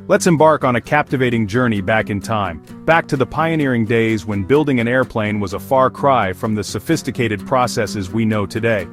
Let's embark on a captivating journey back in time, back to the pioneering days when building an airplane was a far cry from the sophisticated processes we know today.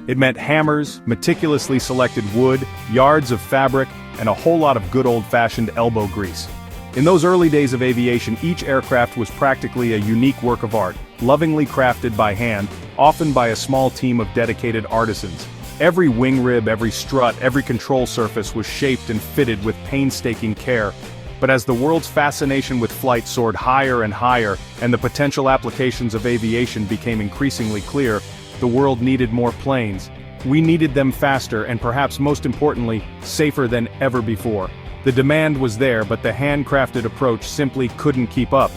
It meant hammers, meticulously selected wood, yards of fabric, and a whole lot of good old-fashioned elbow grease. In those early days of aviation, each aircraft was practically a unique work of art, lovingly crafted by hand, often by a small team of dedicated artisans. Every wing rib, every strut, every control surface was shaped and fitted with painstaking care. But as the world's fascination with flight soared higher and higher, and the potential applications of aviation became increasingly clear, the world needed more planes. We needed them faster and, perhaps most importantly, safer than ever before. The demand was there, but the handcrafted approach simply couldn't keep up.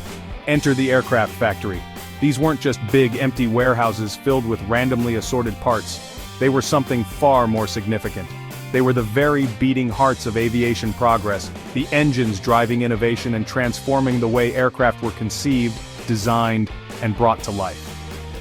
Enter the aircraft factory. These weren't just big, empty warehouses filled with randomly assorted parts. They were something far more significant. They were the very beating hearts of aviation progress, the engines driving innovation and transforming the way aircraft were conceived, designed, and brought to life.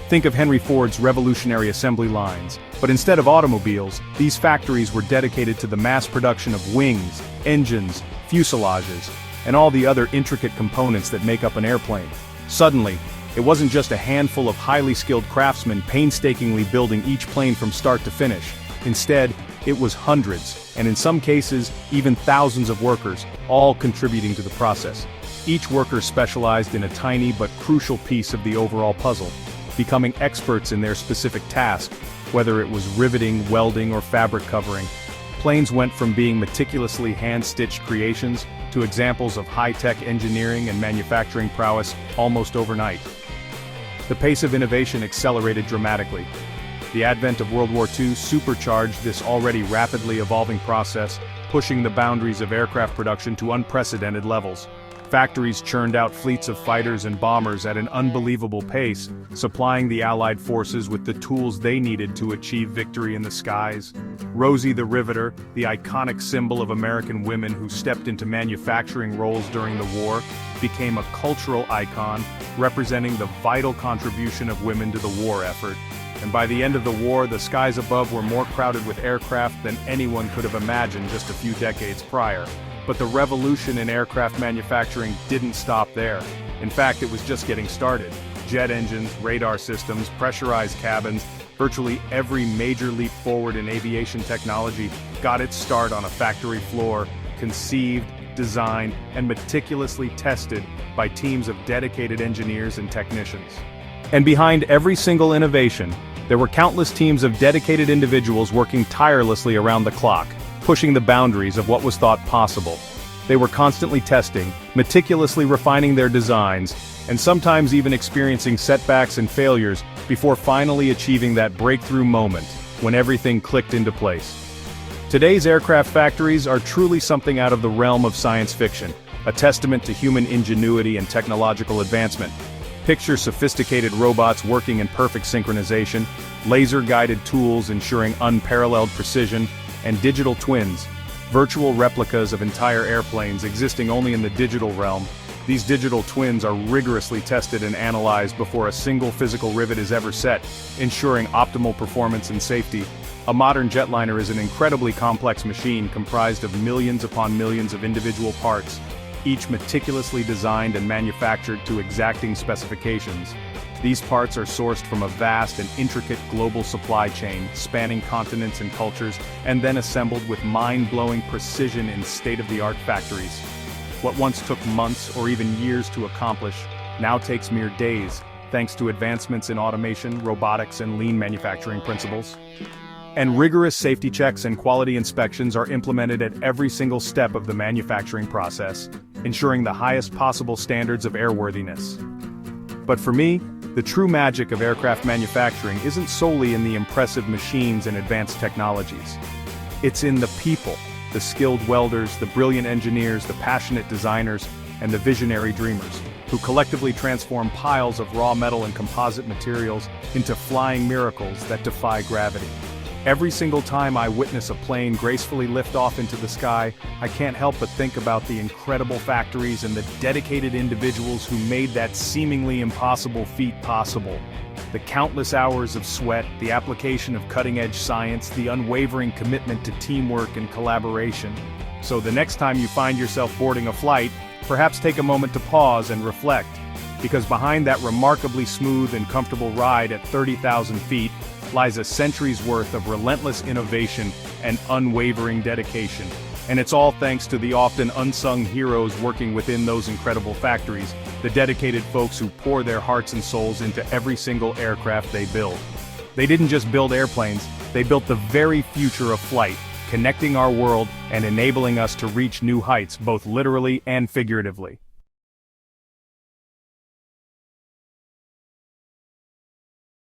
Think of Henry Ford's revolutionary assembly lines, but instead of automobiles, these factories were dedicated to the mass production of wings, engines, fuselages, and all the other intricate components that make up an airplane. Suddenly, it wasn't just a handful of highly skilled craftsmen painstakingly building each plane from start to finish. Instead, it was hundreds, and in some cases, even thousands of workers, all contributing to the process. Each worker specialized in a tiny but crucial piece of the overall puzzle, becoming experts in their specific task, whether it was riveting, welding, or fabric covering. Planes went from being meticulously hand-stitched creations to examples of high-tech engineering and manufacturing prowess almost overnight. The pace of innovation accelerated dramatically. The advent of World War II supercharged this already rapidly evolving process, pushing the boundaries of aircraft production to unprecedented levels. Factories churned out fleets of fighters and bombers at an unbelievable pace, supplying the Allied forces with the tools they needed to achieve victory in the skies. Rosie the Riveter, the iconic symbol of American women who stepped into manufacturing roles during the war, became a cultural icon, representing the vital contribution of women to the war effort. And by the end of the war, the skies above were more crowded with aircraft than anyone could have imagined just a few decades prior. But the revolution in aircraft manufacturing didn't stop there. In fact, it was just getting started. Jet engines, radar systems, pressurized cabins, virtually every major leap forward in aviation technology got its start on a factory floor, conceived, designed, and meticulously tested by teams of dedicated engineers and technicians. And behind every single innovation, there were countless teams of dedicated individuals working tirelessly around the clock, pushing the boundaries of what was thought possible. They were constantly testing, meticulously refining their designs, and sometimes even experiencing setbacks and failures before finally achieving that breakthrough moment when everything clicked into place. Today's aircraft factories are truly something out of the realm of science fiction, a testament to human ingenuity and technological advancement. Picture sophisticated robots working in perfect synchronization, laser-guided tools ensuring unparalleled precision, and digital twins, virtual replicas of entire airplanes existing only in the digital realm. These digital twins are rigorously tested and analyzed before a single physical rivet is ever set, ensuring optimal performance and safety. A modern jetliner is an incredibly complex machine comprised of millions upon millions of individual parts, each meticulously designed and manufactured to exacting specifications. These parts are sourced from a vast and intricate global supply chain, spanning continents and cultures, and then assembled with mind-blowing precision in state-of-the-art factories. What once took months or even years to accomplish, now takes mere days, thanks to advancements in automation, robotics, and lean manufacturing principles. And rigorous safety checks and quality inspections are implemented at every single step of the manufacturing process, ensuring the highest possible standards of airworthiness. But for me, the true magic of aircraft manufacturing isn't solely in the impressive machines and advanced technologies. It's in the people, the skilled welders, the brilliant engineers, the passionate designers, and the visionary dreamers, who collectively transform piles of raw metal and composite materials into flying miracles that defy gravity. Every single time I witness a plane gracefully lift off into the sky, I can't help but think about the incredible factories and the dedicated individuals who made that seemingly impossible feat possible. The countless hours of sweat, the application of cutting-edge science, the unwavering commitment to teamwork and collaboration. So the next time you find yourself boarding a flight, perhaps take a moment to pause and reflect. Because behind that remarkably smooth and comfortable ride at 30,000 feet lies a century's worth of relentless innovation and unwavering dedication. And it's all thanks to the often unsung heroes working within those incredible factories, the dedicated folks who pour their hearts and souls into every single aircraft they build. They didn't just build airplanes, they built the very future of flight, connecting our world and enabling us to reach new heights both literally and figuratively.